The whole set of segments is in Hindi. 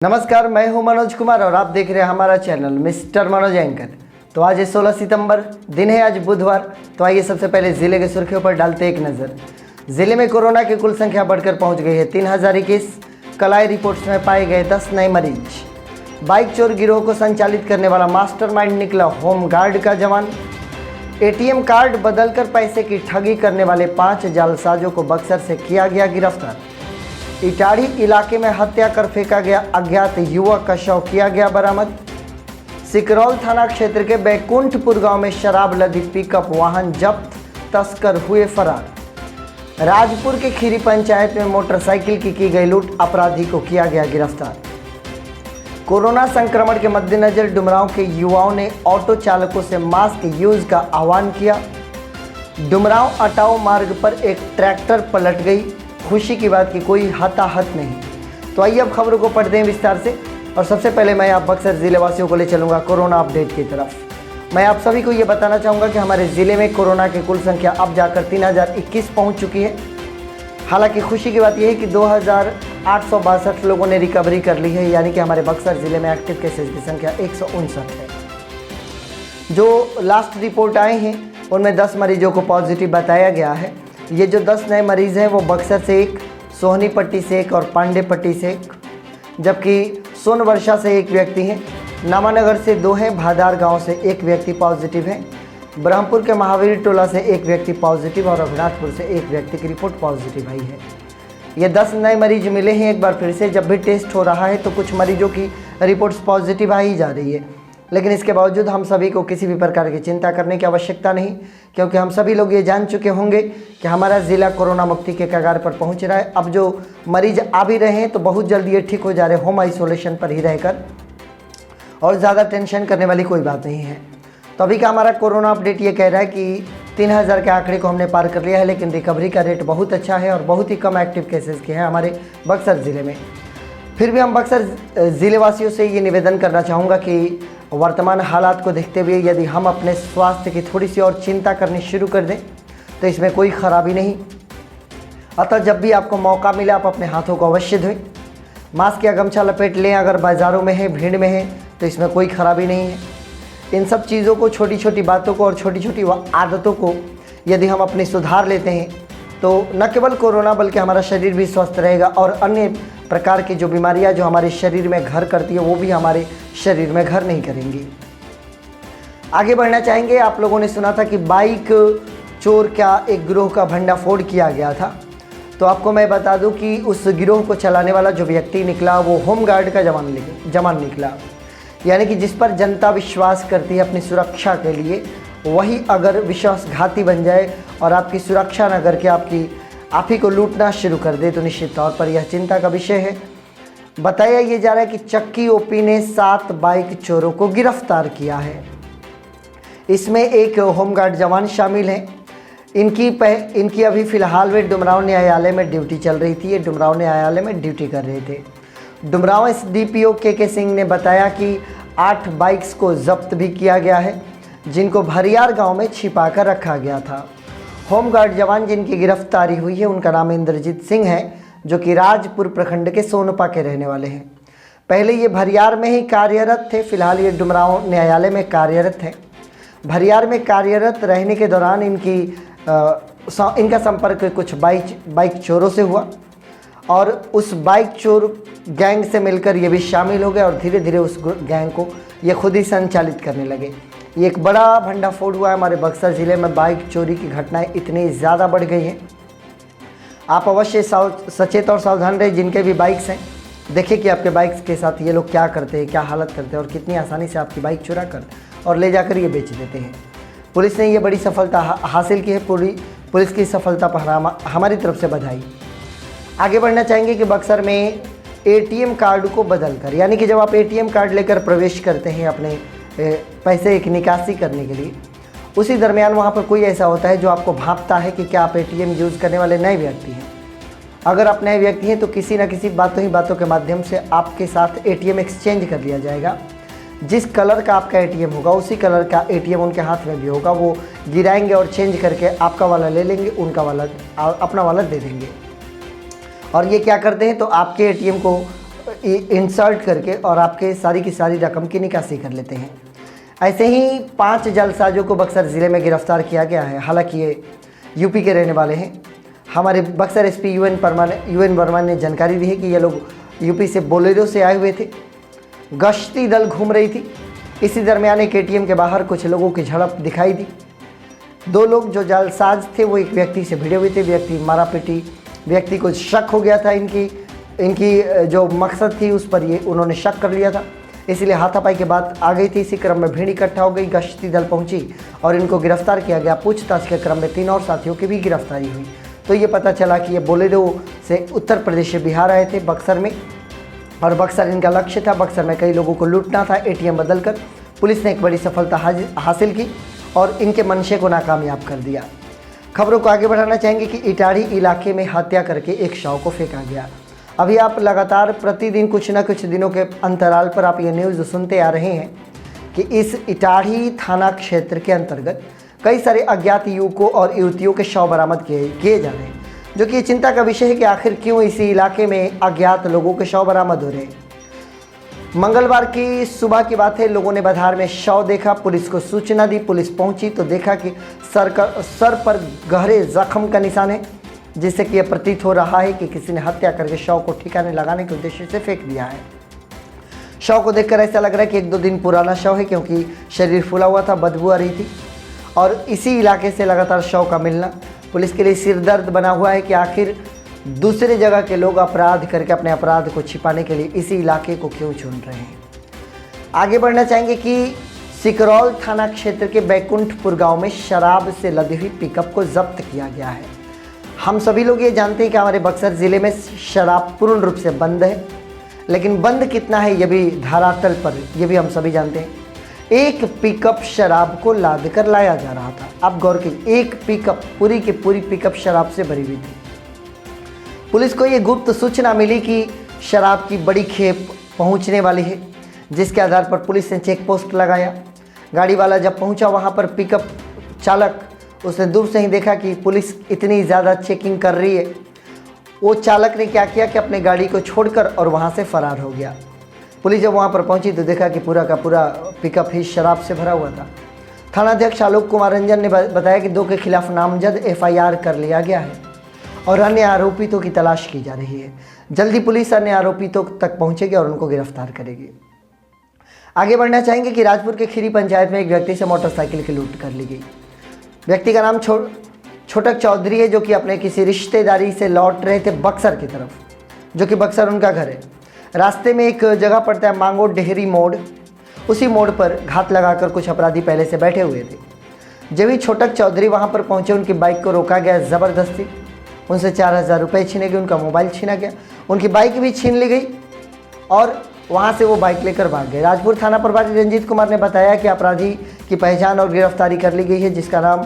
नमस्कार, मैं हूं मनोज कुमार और आप देख रहे हैं हमारा चैनल मिस्टर मनोज एंकर। तो आज है 16 सितंबर, दिन है आज बुधवार। तो आइए सबसे पहले जिले के सुर्खियों पर डालते एक नज़र। जिले में कोरोना की कुल संख्या बढ़कर पहुंच गई है 3021। कलाई रिपोर्ट्स में पाए गए 10 नए मरीज। बाइक चोर गिरोह को संचालित करने वाला मास्टरमाइंड निकला होमगार्ड का जवान। ATM कार्ड बदलकर पैसे की ठगी करने वाले 5 जालसाजों को बक्सर से किया गया गिरफ्तार। इटाढ़ी इलाके में हत्या कर फेंका गया अज्ञात युवक का शव किया गया बरामद। सिकरौल थाना क्षेत्र के बैकुंठपुर गांव में शराब लदी पिकअप वाहन जब्त, तस्कर हुए फरार। राजपुर के खीरी पंचायत में मोटरसाइकिल की गई लूट, अपराधी को किया गया गिरफ्तार। कोरोना संक्रमण के मद्देनजर डुमरांव के युवाओं ने ऑटो चालकों से मास्क यूज का आह्वान किया। डुमरांव अटाओ मार्ग पर एक ट्रैक्टर पलट गई, खुशी की बात की कोई हताहत नहीं। तो आइए अब खबरों को पढ़ते हैं विस्तार से। और सबसे पहले मैं आप बक्सर ज़िले वासियों को ले चलूँगा कोरोना अपडेट की तरफ। मैं आप सभी को ये बताना चाहूँगा कि हमारे ज़िले में कोरोना की कुल संख्या अब जाकर 3021 पहुँच चुकी है। हालांकि खुशी की बात यह है कि 2862 लोगों ने रिकवरी कर ली है, यानी कि हमारे बक्सर ज़िले में एक्टिव केसेज की संख्या 159 है। जो लास्ट रिपोर्ट आए हैं उनमें 10 मरीजों को पॉजिटिव बताया गया है। ये जो 10 नए मरीज़ हैं वो बक्सर से एक, सोहनी पट्टी से एक और पांडे पट्टी से एक, जबकि सोनवर्षा से एक व्यक्ति हैं, नामानगर से 2 हैं, भादार गांव से एक व्यक्ति पॉजिटिव है, ब्रह्मपुर के महावीर टोला से एक व्यक्ति पॉजिटिव और रघुनाथपुर से एक व्यक्ति की रिपोर्ट पॉजिटिव आई है। ये 10 नए मरीज मिले हैं। एक बार फिर से जब भी टेस्ट हो रहा है तो कुछ मरीजों की रिपोर्ट्स पॉजिटिव आ ही जा रही है, लेकिन इसके बावजूद हम सभी को किसी भी प्रकार की चिंता करने की आवश्यकता नहीं, क्योंकि हम सभी लोग ये जान चुके होंगे कि हमारा ज़िला कोरोना मुक्ति के कगार पर पहुंच रहा है। अब जो मरीज आ भी रहे हैं तो बहुत जल्दी ये ठीक हो जा रहे हैं होम आइसोलेशन पर ही रहकर, और ज़्यादा टेंशन करने वाली कोई बात नहीं है। तो अभी का हमारा कोरोना अपडेट ये कह रहा है कि 3000 के आंकड़े को हमने पार कर लिया है, लेकिन रिकवरी का रेट बहुत अच्छा है और बहुत ही कम एक्टिव केसेस के हैं हमारे बक्सर ज़िले में। फिर भी हम बक्सर ज़िले वासियों से ये निवेदन करना चाहूँगा कि वर्तमान हालात को देखते हुए यदि हम अपने स्वास्थ्य की थोड़ी सी और चिंता करनी शुरू कर दें तो इसमें कोई खराबी नहीं। अतः जब भी आपको मौका मिले आप अपने हाथों को अवश्य धोएं, मास्क या गमछा लपेट लें। अगर बाज़ारों में है, भीड़ में है तो इसमें कोई खराबी नहीं है। इन सब चीज़ों को, छोटी छोटी बातों को और छोटी छोटी आदतों को यदि हम अपने सुधार लेते हैं तो न केवल कोरोना बल्कि हमारा शरीर भी स्वस्थ रहेगा और अन्य प्रकार की जो बीमारियां जो हमारे शरीर में घर करती है वो भी हमारे शरीर में घर नहीं करेंगी। आगे बढ़ना चाहेंगे। आप लोगों ने सुना था कि बाइक चोर का एक गिरोह का भंडाफोड़ किया गया था। तो आपको मैं बता दूं कि उस गिरोह को चलाने वाला जो व्यक्ति निकला वो होमगार्ड का जवान निकला, यानी कि जिस पर जनता विश्वास करती है अपनी सुरक्षा के लिए, वही अगर विश्वासघाती बन जाए और आपकी सुरक्षा न करके आप ही को लूटना शुरू कर दे तो निश्चित तौर पर यह चिंता का विषय है। बताया ये जा रहा है कि चक्की ओपी ने 7 बाइक चोरों को गिरफ्तार किया है। इसमें एक होमगार्ड जवान शामिल हैं। इनकी अभी फ़िलहाल वे डुमरांव न्यायालय में ड्यूटी चल रही थी। ये डुमरांव न्यायालय में ड्यूटी कर रहे थे। डुमरांव SDPO के सिंह ने बताया कि 8 बाइक्स को जब्त भी किया गया है, जिनको भरियार गाँव में छिपा कर रखा गया था। होमगार्ड जवान जिनकी गिरफ्तारी हुई है उनका नाम इंद्रजीत सिंह है, जो कि राजपुर प्रखंड के सोनपा के रहने वाले हैं। पहले ये भरियार में ही कार्यरत थे, फिलहाल ये डुमरांव न्यायालय में कार्यरत हैं। भरियार में कार्यरत रहने के दौरान इनका संपर्क कुछ बाइक चोरों से हुआ और उस बाइक चोर गैंग से मिलकर ये भी शामिल हो गए और धीरे धीरे उस गैंग को ये खुद ही संचालित करने लगे। ये एक बड़ा भंडाफोड़ हुआ है हमारे बक्सर ज़िले में। बाइक चोरी की घटनाएं इतनी ज़्यादा बढ़ गई हैं। आप अवश्य सचेत और सावधान रहे। जिनके भी बाइक्स हैं, देखिए कि आपके बाइक्स के साथ ये लोग क्या करते हैं, क्या हालत करते हैं और कितनी आसानी से आपकी बाइक चुरा कर और ले जाकर ये बेच देते हैं। पुलिस ने ये बड़ी सफलता हासिल की है। पुलिस की सफलता पर हमारी तरफ से बधाई। आगे बढ़ना चाहेंगे कि बक्सर में ATM कार्ड को बदलकर, यानी कि जब आप ATM कार्ड लेकर प्रवेश करते हैं अपने पैसे की निकासी करने के लिए, उसी दरमियान वहाँ पर कोई ऐसा होता है जो आपको भांपता है कि क्या आप ATM यूज़ करने वाले नए व्यक्ति हैं। अगर आप नए व्यक्ति हैं तो किसी न किसी बातों के माध्यम से आपके साथ ATM एक्सचेंज कर लिया जाएगा। जिस कलर का आपका ATM होगा उसी कलर का ATM उनके हाथ में भी होगा। वो गिराएंगे और चेंज करके आपका वाला ले लेंगे, उनका वाला अपना वाला दे देंगे। और ये क्या करते हैं तो आपके ATM को इंसर्ट करके और आपके सारी की सारी रकम की निकासी कर लेते हैं। ऐसे ही 5 जालसाजों को बक्सर ज़िले में गिरफ्तार किया गया है। हालांकि ये यूपी के रहने वाले हैं। हमारे बक्सर एसपी यूएन वर्मा ने जानकारी दी है कि ये लोग यूपी से बोलेरो से आए हुए थे। गश्ती दल घूम रही थी। इसी दरमियान एक एटीएम के बाहर कुछ लोगों की झड़प दिखाई दी। 2 लोग जो जालसाज थे वो एक व्यक्ति से भिड़े हुए थे। व्यक्ति मारा पीटी, व्यक्ति को शक हो गया था इनकी जो मकसद थी उस पर ये उन्होंने शक कर लिया था, इसलिए हाथापाई के बाद आ गई थी। इसी क्रम में भीड़ इकट्ठा हो गई, गश्ती दल पहुंची और इनको गिरफ्तार किया गया। पूछताछ के क्रम में 3 और साथियों की भी गिरफ्तारी हुई। तो ये पता चला कि ये बोलेरो से उत्तर प्रदेश से बिहार आए थे बक्सर में, और बक्सर इनका लक्ष्य था। बक्सर में कई लोगों को लूटना था। एटीएम बदलकर पुलिस ने एक बड़ी सफलता हासिल की और इनके मंशे को नाकामयाब कर दिया। खबरों को आगे बढ़ाना चाहेंगे कि इटाढ़ी इलाके में हत्या करके एक शव को फेंका गया। अभी आप लगातार प्रतिदिन कुछ न कुछ दिनों के अंतराल पर आप ये न्यूज़ सुनते आ रहे हैं कि इस इटाढ़ी थाना क्षेत्र के अंतर्गत कई सारे अज्ञात युवकों और युवतियों के शव बरामद किए जा रहे हैं, जो कि चिंता का विषय है कि आखिर क्यों इसी इलाके में अज्ञात लोगों के शव बरामद हो रहे हैं। मंगलवार की सुबह की बात है। लोगों ने बाजार में शव देखा, पुलिस को सूचना दी। पुलिस पहुंची तो देखा कि सर पर गहरे जख्म का निशान है, जिससे कि यह प्रतीत हो रहा है कि किसी ने हत्या करके शव को ठिकाने लगाने के उद्देश्य से फेंक दिया है। शव को देखकर ऐसा लग रहा है कि 1-2 दिन पुराना शव है, क्योंकि शरीर फूला हुआ था, बदबू आ रही थी और इसी इलाके से लगातार शव का मिलना पुलिस के लिए सिरदर्द बना हुआ है कि आखिर दूसरे जगह के लोग अपराध करके अपने अपराध को छिपाने के लिए इसी इलाके को क्यों चुन रहे हैं। आगे बढ़ना चाहेंगे कि सिकरौल थाना क्षेत्र के बैकुंठपुर गांव में शराब से लदी हुई पिकअप को जब्त किया गया है। हम सभी लोग ये जानते हैं कि हमारे बक्सर ज़िले में शराब पूर्ण रूप से बंद है, लेकिन बंद कितना है ये भी धरातल पर ये भी हम सभी जानते हैं। एक पिकअप शराब को लाद कर लाया जा रहा था। आप गौर कीजिए, एक पिकअप पूरी की पूरी पिकअप शराब से भरी हुई थी। पुलिस को ये गुप्त सूचना मिली कि शराब की बड़ी खेप पहुंचने वाली है, जिसके आधार पर पुलिस ने चेक पोस्ट लगाया। गाड़ी वाला जब पहुंचा वहां पर, पिकअप चालक उसने दूर से ही देखा कि पुलिस इतनी ज़्यादा चेकिंग कर रही है। वो चालक ने क्या किया कि अपने गाड़ी को छोड़कर और वहां से फरार हो गया। पुलिस जब वहां पर पहुंची तो देखा कि पूरा का पूरा पिकअप ही शराब से भरा हुआ था। थानाध्यक्ष आलोक कुमार रंजन ने बताया कि 2 के खिलाफ नामजद FIR कर लिया गया है और अन्य आरोपितों की तलाश की जा रही है। जल्दी पुलिस अन्य आरोपितों तक पहुंचेगी और उनको गिरफ्तार करेगी। आगे बढ़ना चाहेंगे कि राजपुर के खीरी पंचायत में एक व्यक्ति से मोटरसाइकिल की लूट कर ली गई। व्यक्ति का नाम छोटक चौधरी है, जो कि अपने किसी रिश्तेदारी से लौट रहे थे बक्सर की तरफ, जो कि बक्सर उनका घर है। रास्ते में एक जगह पड़ता है मांगो डेहरी मोड़, उसी मोड़ पर घात लगाकर कुछ अपराधी पहले से बैठे हुए थे। जब ही छोटक चौधरी वहां पर पहुंचे, उनकी बाइक को रोका गया ज़बरदस्ती। उनसे 4000 रुपये छीने गए, उनका मोबाइल छीना गया, उनकी बाइक भी छीन ली गई और वहां से वो बाइक लेकर भाग गए। राजपुर थाना प्रभारी रंजीत कुमार ने बताया कि अपराधी की पहचान और गिरफ्तारी कर ली गई है, जिसका नाम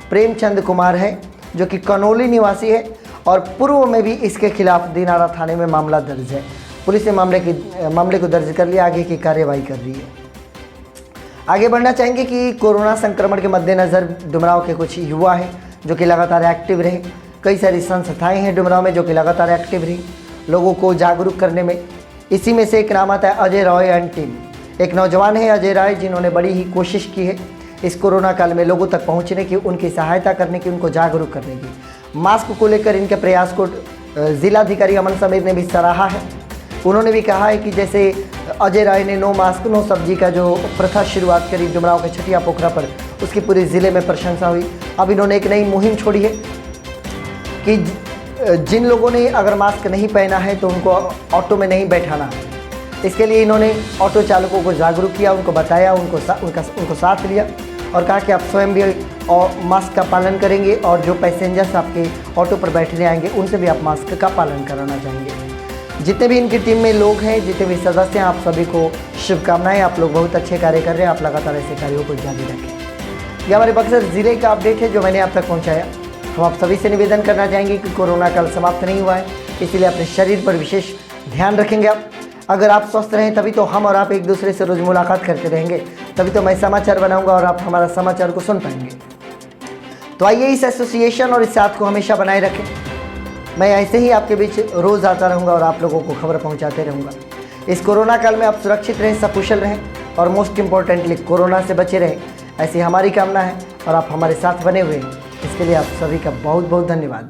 प्रेमचंद कुमार है, जो कि कनौली निवासी है और पूर्व में भी इसके खिलाफ दिनारा थाने में मामला दर्ज है। पुलिस ने मामले को दर्ज कर लिया, आगे की कार्यवाही कर रही है। आगे बढ़ना चाहेंगे कि कोरोना संक्रमण के मद्देनज़र डुमरांव के कुछ युवा हैं जो कि लगातार एक्टिव रहे। कई सारी संस्थाएं हैं डुमरांव में जो कि लगातार एक्टिव रही लोगों को जागरूक करने में। इसी में से एक नाम आता है अजय रॉय एंड टीम। एक नौजवान है अजय राय, जिन्होंने बड़ी ही कोशिश की है इस कोरोना काल में लोगों तक पहुंचने की, उनकी सहायता करने की, उनको जागरूक करने की। मास्क को लेकर इनके प्रयास को जिलाधिकारी अमन समीर ने भी सराहा है। उन्होंने भी कहा है कि जैसे अजय राय ने नो मास्क नो सब्जी का जो प्रथा शुरुआत करी डुमरांव के छठिया पोखरा पर, उसकी पूरे ज़िले में प्रशंसा हुई। अब इन्होंने एक नई मुहिम छोड़ी है कि जिन लोगों ने अगर मास्क नहीं पहना है तो उनको ऑटो में नहीं बैठाना। इसके लिए इन्होंने ऑटो चालकों को जागरूक किया, उनको बताया, उनको साथ लिया और कहा कि आप स्वयं भी और मास्क का पालन करेंगे और जो पैसेंजर्स आपके ऑटो पर बैठने आएंगे उनसे भी आप मास्क का पालन कराना चाहेंगे। जितने भी इनकी टीम में लोग हैं, जितने भी सदस्य हैं, आप सभी को शुभकामनाएं। आप लोग बहुत अच्छे कार्य कर रहे हैं, आप लगातार ऐसे कार्यों को जारी रखें। ये हमारे बक्सर ज़िले का अपडेट है जो मैंने आप तक पहुँचाया। हम आप सभी से निवेदन करना चाहेंगे कि कोरोना काल समाप्त नहीं हुआ है, इसीलिए अपने शरीर पर विशेष ध्यान रखेंगे आप। अगर आप स्वस्थ रहें तभी तो हम और आप एक दूसरे से रोज़ मुलाकात करते रहेंगे, तभी तो मैं समाचार बनाऊंगा और आप हमारा समाचार को सुन पाएंगे। तो आइए इस एसोसिएशन और इस साथ को हमेशा बनाए रखें। मैं ऐसे ही आपके बीच रोज़ आता रहूँगा और आप लोगों को खबर पहुँचाते रहूँगा। इस कोरोना काल में आप सुरक्षित रहें, सकुशल रहें और मोस्ट इम्पोर्टेंटली कोरोना से बचे रहें, ऐसी हमारी कामना है और आप हमारे साथ बने हुए हैं। इसके लिए आप सभी का बहुत बहुत धन्यवाद।